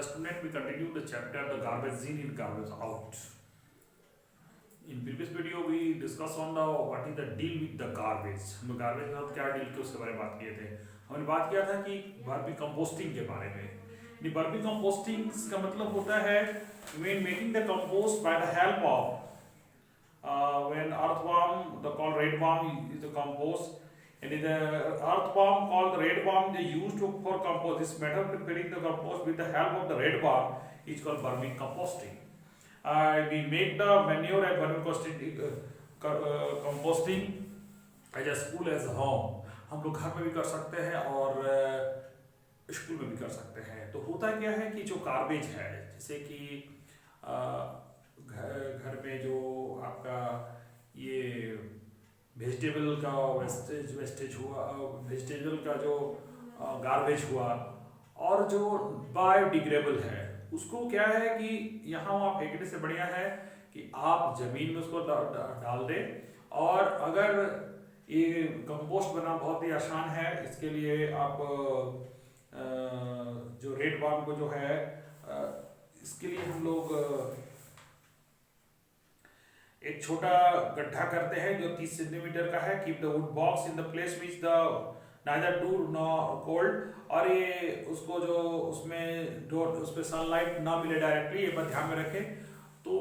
student, we continue the chapter the garbage in and garbage out. In previous video we discussed on the what is the deal with the garbage. हम garbage के साथ क्या deal किया उसके बारे में बात किए थे. हमने बात किया था कि वर्मी कंपोस्टिंग के बारे में. ये वर्मी कंपोस्टिंग का मतलब होता है when making the compost by the help of when earthworm, the called redworm is the compost. And in the earthworm called the redworm, they used for compost. This method of preparing the compost with the help of the redworm is called vermicomposting. We make the manure and vermicomposting as a school as a home. हम लोग घर में भी कर सकते हैं और school में भी कर सकते हैं. तो होता क्या है कि जो गार्बेज है, जैसे कि घर में जो आपका ये वेजिटेबल का वेस्टेज हुआ, वेजिटेबल का जो गार्बेज हुआ और जो बायोडिग्रेडेबल है, उसको क्या है कि यहाँ वहाँ फेंकने से बढ़िया है कि आप जमीन में उसको डाल दें. और अगर ये कंपोस्ट बना बहुत ही आसान है, इसके लिए आप जो रेडवर्म को जो है इसके लिए हम लोग एक छोटा गड्ढा करते हैं जो 30 सेंटीमीटर का है. Keep the wood box in the place which the neither too nor cold. और ये उसको जो उसमें जो उस पर सनलाइट ना मिले डायरेक्टली, ये बात ध्यान में रखें. तो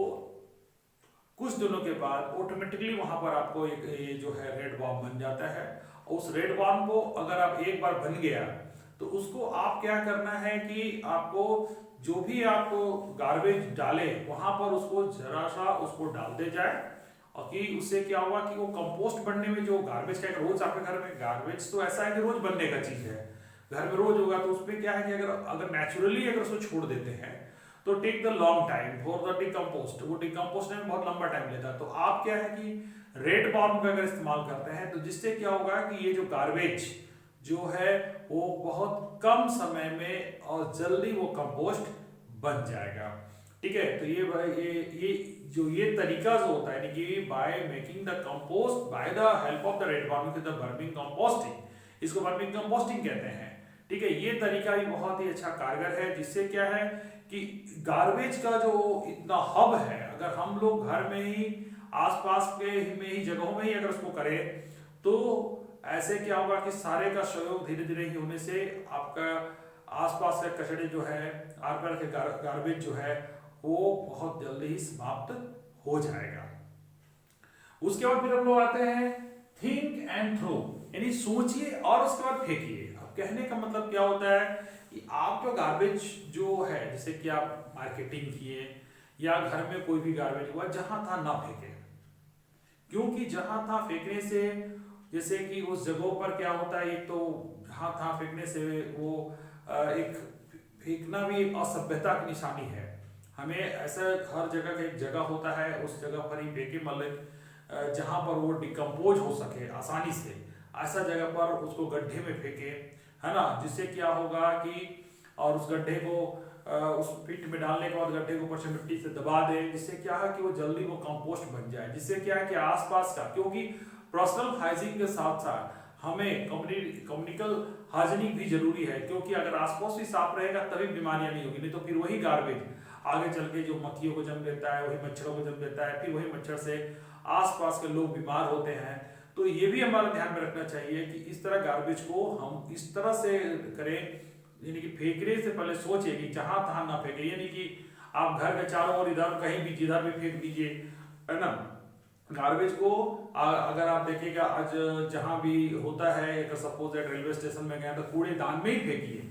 कुछ दिनों के बाद ऑटोमेटिकली वहां पर आपको ये जो है रेडवर्म बन जाता है. उस रेडवर्म को अगर आप एक बार बन गया तो उसको आप क्या करना है कि आपको जो भी आप गार्बेज डाले वहां पर उसको जरा सा उसको डालते जाए. और कि उससे क्या हुआ कि वो कंपोस्ट बनने में जो गार्बेज का रोज आपके घर में गार्बेज तो ऐसा है कि रोज बनने का चीज है, घर में रोज होगा. तो उसमें क्या है कि अगर नेचुरली अगर उसको छोड़ देते हैं तो take the long time for the decompose. वो डिकम्पोस्ट में बहुत लंबा टाइम लेता है. तो आप क्या है कि रेडवर्म का अगर इस्तेमाल करते हैं तो जिससे क्या होगा कि ये जो गार्बेज जो है वो बहुत कम समय में और जल्दी वो कंपोस्ट बन जाएगा. ठीक है. तो ये तरीका जो होता है कि by making the compost by the help of the redworm the verming composting, इसको वर्मिंग कंपोस्टिंग कहते हैं. ठीक है. ये तरीका भी बहुत ही अच्छा कारगर है, जिससे क्या है कि गार्बेज का जो इतना हब है, अगर हम लोग घर में ही आसपास के में ही जगहों में ही अगर उसको करें तो ऐसे क्या होगा कि सारे का सहयोग धीरे धीरे ही होने से आपका आसपास के कचरे जो है, आसपास के गार्बेज जो है वो बहुत जल्दी ही समाप्त हो जाएगा. उसके बाद फिर हम लोग आते हैं थिंक एंड थ्रो, यानी सोचिए और उसके बाद फेंकिए. अब कहने का मतलब क्या होता है कि आप जो गार्बेज जो है, जैसे कि आप मार्केटिंग किए या घर में कोई भी गार्बेज हुआ, जहां था ना फेंके. क्योंकि जहां था फेंकने से जैसे कि उस जगहों पर क्या होता है, एक तो जहां था फेंकने से वो एक फेंकना भी एक असभ्यता की निशानी है. हमें ऐसा हर जगह का एक जगह होता है, उस जगह पर ही फेंके, मतलब जहां पर वो डिकम्पोज हो सके आसानी से, ऐसा जगह पर उसको गड्ढे में फेंके, है ना. जिससे क्या होगा कि और उस गड्ढे को उस पिट में डालने के बाद गड्ढे को ऊपर से मिट्टी से दबा दे, जिससे क्या है कि वो जल्दी वो कंपोस्ट बन जाए. जिससे क्या है कि आसपास का, क्योंकि पर्सनल हाइजीन के साथ साथ हमें कम्युनिकल हाइजीनिक भी जरूरी है, क्योंकि अगर आसपास भी साफ रहेगा तभी बीमारियां नहीं होगी. नहीं तो फिर वही गार्बेज आगे चल के जो मक्खियों को जन्म देता है, वही मच्छरों को जन्म देता है, फिर वही मच्छर से आसपास के लोग बीमार होते हैं. तो ये भी हमारा ध्यान में रखना चाहिए कि इस तरह गार्बेज को हम इस तरह से करें, यानी कि फेंकने से पहले सोचिए कि जहां तहां ना फेंके. यानी कि आप घर के चारों ओर इधर कहीं भी जिधर भी फेंक दीजिए, है ना. गार्बेज को अगर आप देखिएगा आज जहां भी होता है, अगर सपोज रेलवे स्टेशन में गए तो कूड़ेदान में ही फेंकिए.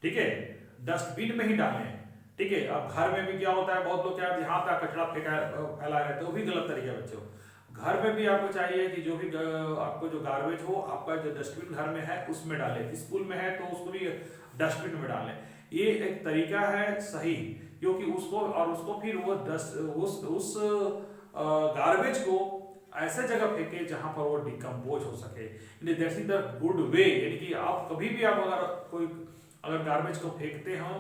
ठीक है. डस्टबिन में ही डालें. ठीक है. अब घर में भी क्या होता है, बहुत लोग क्या जहां तक कचरा फैलाए रहते हैं, वो भी गलत तरीका है बच्चों. घर में भी आपको चाहिए कि जो भी आपको जो गार्बेज हो, आपका जो डस्टबिन घर में है उसमें डालें. स्कूल में है तो उसको भी डस्टबिन में डालें. ये एक तरीका है सही, क्योंकि उसको फिर वो उस गार्बेज को ऐसे जगह फेंके जहां पर वो डिकम्पोज हो सके. That's the good way. यानी कि आप कभी भी आप अगर गार्बेज को फेंकते हो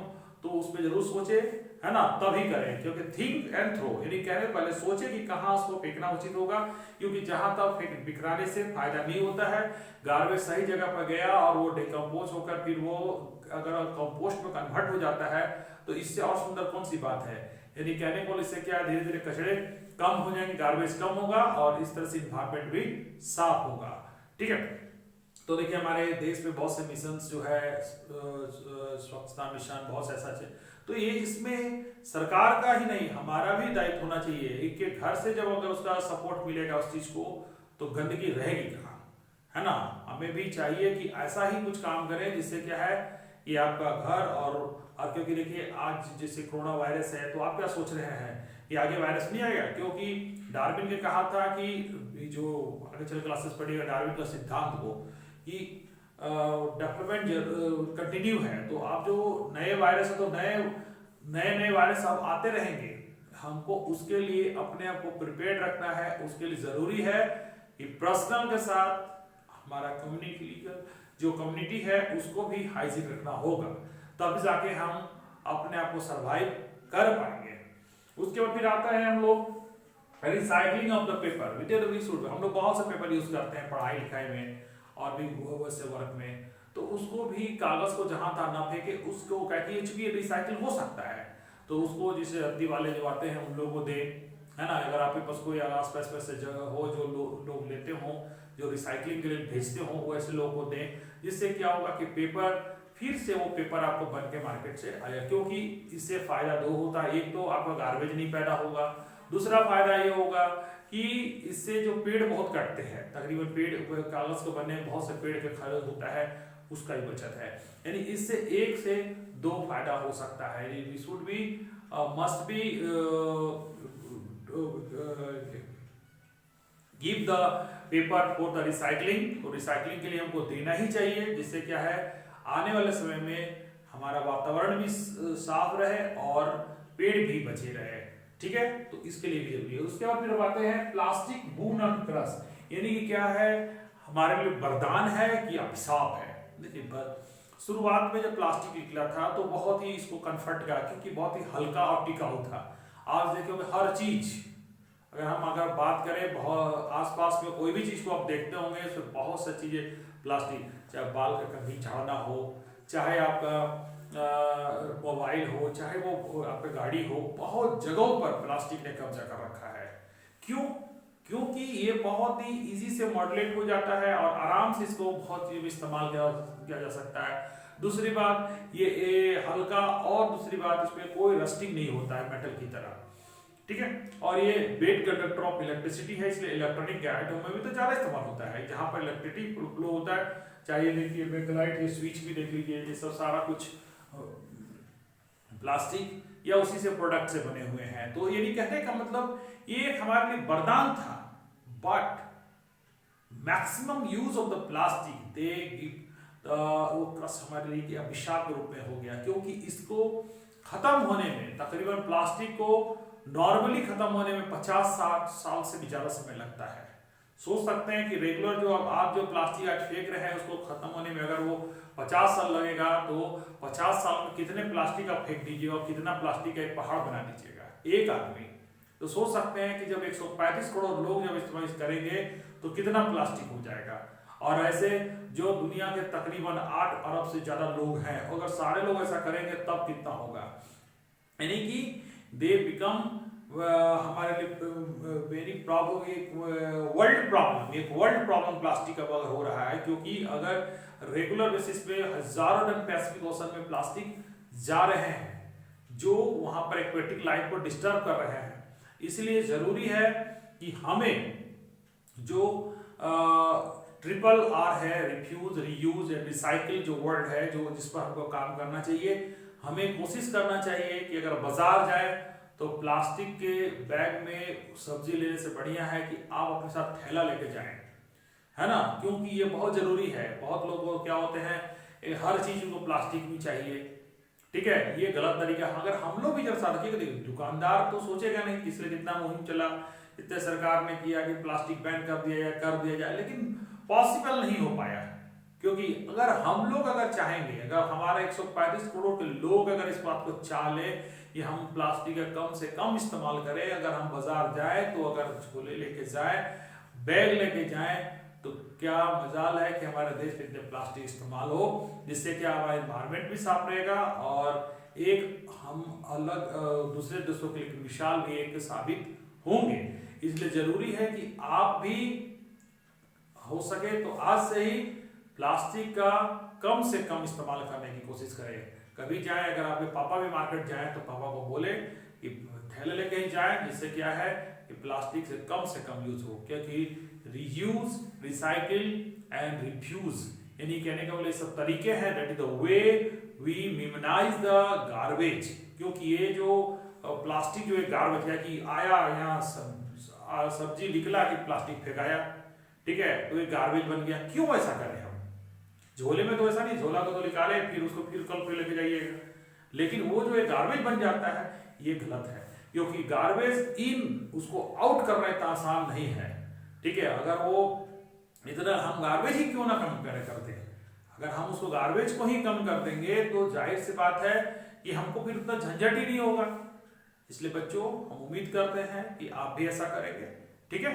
तो उस पर जरूर सोचे, है ना, तभी करें। क्योंकि थिंक एंड थ्रो, यानी कहने पहले सोचे कि कहाँ उसको फेंकना उचित होगा, क्योंकि जहां तक बिखराने से फायदा नहीं होता है। गार्बेज सही जगह पर गया और वो डिकम्पोज होकर फिर वो अगर कंपोस्ट में कन्वर्ट हो जाता है तो इससे और सुंदर कौन सी बात है। यानी कहने को इससे क्या, धीरे धीरे कचरे कम हो जाएंगे, गार्बेज कम होगा और इस तरह से इन्वायरमेंट भी साफ होगा। ठीक है, तो देखिए हमारे देश में बहुत से मिशन जो है, स्वच्छता मिशन, बहुत से ऐसा, तो ये इसमें सरकार का ही नहीं हमारा भी दायित्व होना चाहिए। एक के घर से जब अगर उसका सपोर्ट मिलेगा उस चीज को, तो गंदगी रहेगी कहाँ, है ना। हमें भी चाहिए कि ऐसा ही कुछ काम करें जिससे क्या है, ये आपका घर और क्योंकि देखिए आज जैसे कोरोना वायरस है, तो आप क्या सोच रहे हैं कि आगे वायरस नहीं आएगा, क्योंकि डार्विन ने कहा था कि जो आगे चल क्लासेस पढ़िएगा डार्विन का सिद्धांत को, कि डेवलपमेंट कंटिन्यू है। तो आप जो नए वायरस है, तो नए वायरस अब आते रहेंगे, हमको उसके लिए अपने आप को प्रिपेयर रखना है। उसके लिए जरूरी है कि पर्सनल के साथ हमारा कम्युनिटी है उसको भी हाइजीन रखना होगा, तब जाके हम अपने आप को सरवाइव कर पाएंगे। उसके बाद फिर आता है हम लोग recycling of the paper with the हम लोग बहुत से पेपर यूज करते हैं पढ़ाई लिखाई में और भी वैसे वर्क में, तो उसको भी कागज को जहां तहां ना फेंके, उसको कहती है चूंकि रिसाइकिल हो सकता है तो उसको जैसे रद्दी वाले जो आते हैं उन लोगों को दे, है ना। अगर आपके पास कोई आस पास से जगह हो जो लोग लेते हो, जो रिसाइकलिंग के लिए भेजते हो, वो ऐसे लोगों को दें, जिससे क्या होगा कि पेपर फिर से वो पेपर आपको बन के मार्केट से आएगा। क्योंकि इससे फायदा दो होता है, एक तो आपका गार्बेज नहीं पैदा होगा, दूसरा फायदा ये होगा कि इससे जो पेड़ बहुत कटते हैं, तकरीबन पेड़ कागज को बनने में बहुत से पेड़ के खर्च होता है, उसका ही बचत है। यानी इससे एक से दो फायदा हो सकता है। We should be must be give the paper for the recycling, तो रिसाइकलिंग के लिए हमको देना ही चाहिए, जिससे क्या है आने वाले समय में हमारा वातावरण भी साफ रहे और पेड़ भी बचे रहे। ठीक है, तो इसके लिए भी जरूरी है। उसके बाद फिर आते हैं प्लास्टिक बून एंड क्रश, यानी कि क्या है, हमारे लिए वरदान है कि अभिशाप है। देखिए शुरुआत में जब प्लास्टिक निकला था तो बहुत ही इसको कंफर्ट किया, क्योंकि बहुत ही हल्का और टिकाऊ था। आज देखोगे हर चीज, अगर बात करें बहुत आसपास में कोई भी चीज को आप देखते होंगे तो बहुत सी चीजें प्लास्टिक, चाहे बाल का कंघी झाड़ना हो, चाहे आपका मोबाइल हो, चाहे वो आपकी गाड़ी हो, बहुत जगहों पर प्लास्टिक ने कब्जा कर रखा है। क्यों? क्योंकि ये बहुत ही इजी से मॉडुलेट हो जाता है और आराम से इसको बहुत इस्तेमाल किया जा सकता है। दूसरी बात ये हल्का, और दूसरी बात इसमें कोई रस्टिंग नहीं होता है मेटल की तरह। ठीक है, और ये बेड कंडक्टर ऑफ इलेक्ट्रिसिटी है, इसलिए इलेक्ट्रॉनिक गैजेटों में भी तो ज्यादा इस्तेमाल होता है, जहां पर इलेक्ट्रिसिटी फ्लो होता है। चाहे देखिए बैकलाइट, ये स्विच भी देख लीजिए, ये सब सारा कुछ प्लास्टिक या उसी से प्रोडक्ट से बने हुए हैं। तो ये नहीं कहते का मतलब ये हमारे लिए वरदान था, but maximum use of the plastic वो क्रश हमारे लिए अभिशाप के रूप में हो गया, क्योंकि इसको खत्म होने में तकरीबन प्लास्टिक को नॉर्मली खत्म होने में 50-60 साल से भी ज्यादा समय लगता है। सोच सकते हैं कि रेगुलर जो आप जो प्लास्टिक आज फेंक रहे हैं उसको खत्म होने में अगर वो 50 साल लगेगा, तो 50 साल में कितने प्लास्टिक आप फेंक दीजिए और कितना प्लास्टिक का एक पहाड़ बना दीजिएगा एक आदमी। तो सोच सकते हैं कि जब 135 करोड़ लोग जब इस्तेमाल करेंगे तो कितना प्लास्टिक हो जाएगा। और ऐसे जो दुनिया के तकरीबन 8 अरब से ज्यादा लोग हैं, अगर सारे लोग ऐसा करेंगे तब कितना होगा। यानी कि दे बिकम हमारे लिए वेरी प्रॉब्लम, एक वर्ल्ड प्रॉब्लम प्लास्टिक अब अगर हो रहा है, क्योंकि अगर रेगुलर बेसिस पे हजारों टन पैसिफिक ओशन में प्लास्टिक जा रहे हैं जो वहां पर एक्वेटिक लाइफ को डिस्टर्ब कर रहे हैं। इसलिए जरूरी है कि हमें जो RRR है, रिफ्यूज, रीयूज एंड रिसाइकिल जो वर्ड है, जो जिस पर हमको काम करना चाहिए, हमें कोशिश करना चाहिए कि अगर बाजार जाए तो प्लास्टिक के बैग में सब्जी लेने से बढ़िया है कि आप अपने साथ थैला लेके जाएं, है ना, क्योंकि ये बहुत जरूरी है। बहुत लोग क्या होते हैं हर चीज उनको प्लास्टिक में चाहिए, ठीक है, ये गलत तरीका। अगर हम लोग भी जब साथ देखिए, दुकानदार तो सोचेगा नहीं कि इसलिए कितना मुहिम चला, इतने सरकार ने किया कि प्लास्टिक बैन कर दिया जाए, लेकिन पॉसिबल नहीं हो पाया, क्योंकि अगर हम लोग अगर चाहेंगे, अगर हमारे 135 करोड़ के लोग अगर इस बात को चाह ले कि हम प्लास्टिक का कम से कम इस्तेमाल करें, अगर हम बाजार जाए तो अगर झोले लेके जाए, बैग लेके जाए, तो क्या मजाल है कि हमारे देश में इतने प्लास्टिक इस्तेमाल हो, जिससे क्या हमारा एनवायरमेंट भी साफ रहेगा और एक हम अलग दूसरे देशों के लिए मिसाल भी एक साबित होंगे। इसलिए जरूरी है कि आप भी हो सके तो आज से ही प्लास्टिक का कम से कम इस्तेमाल करने की कोशिश करें। कभी जाए, अगर आपके पापा भी मार्केट जाए तो पापा को बोले कि थैले लेके ही जाए, जिससे क्या है कि प्लास्टिक से कम यूज हो, क्योंकि रीयूज, रिसाइकिल एंड रिफ्यूज, यानी कहने का बोले सब तरीके हैं, that is the way we minimise the garbage. क्योंकि ये जो प्लास्टिक जो है गार्बेज है कि आया यहाँ सब्जी निकला कि प्लास्टिक फेंकाया, ठीक है, तो ये गार्बेज बन गया। क्यों ऐसा करें हम? झोले में तो ऐसा नहीं, झोला को तो निकाले फिर उसको फिर कल पे लेके जाइएगा, लेकिन वो जो है गार्बेज बन जाता है, ये गलत है। क्योंकि गार्बेज इन उसको आउट करना इतना आसान नहीं है, ठीक है। अगर वो इतना हम गार्बेज ही क्यों ना कम करते हैं, अगर हम उसको गार्बेज को ही कम कर देंगे तो जाहिर सी बात है कि हमको फिर उतना झंझट ही नहीं होगा। इसलिए बच्चों, हम उम्मीद करते हैं कि आप भी ऐसा करेंगे, ठीक है।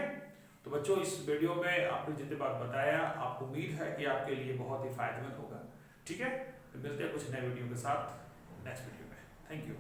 तो बच्चों, इस वीडियो में आपने जितने बात बताया, आपको उम्मीद है कि आपके लिए बहुत ही फायदेमंद होगा, ठीक है। तो मिलते हैं कुछ नए वीडियो के साथ नेक्स्ट वीडियो में। Thank you.